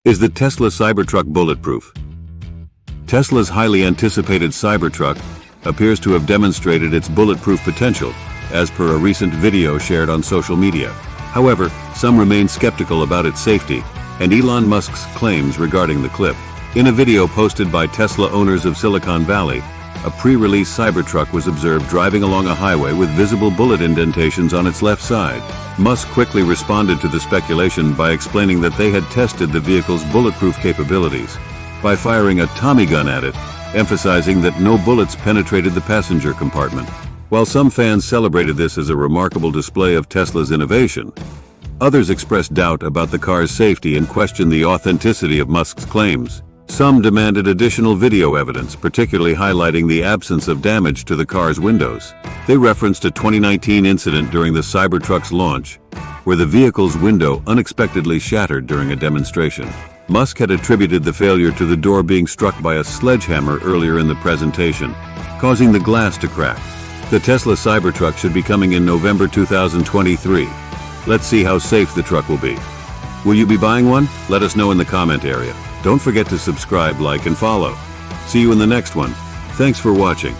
Is the Tesla Cybertruck bulletproof? Tesla's highly anticipated Cybertruck appears to have demonstrated its bulletproof potential, as per a recent video shared on social media. However, some remain skeptical about its safety and Elon Musk's claims regarding the clip. In a video posted by Tesla owners of Silicon Valley, a pre-release Cybertruck was observed driving along a highway with visible bullet indentations on its left side. Musk quickly responded to the speculation by explaining that they had tested the vehicle's bulletproof capabilities by firing a Tommy gun at it, emphasizing that no bullets penetrated the passenger compartment. While some fans celebrated this as a remarkable display of Tesla's innovation, others expressed doubt about the car's safety and questioned the authenticity of Musk's claims. Some demanded additional video evidence, particularly highlighting the absence of damage to the car's windows. They referenced a 2019 incident during the Cybertruck's launch, where the vehicle's window unexpectedly shattered during a demonstration. Musk had attributed the failure to the door being struck by a sledgehammer earlier in the presentation, causing the glass to crack. The Tesla Cybertruck should be coming in November 2023. Let's see how safe the truck will be. Will you be buying one? Let us know in the comment area. Don't forget to subscribe, like, and follow. See you in the next one. Thanks for watching.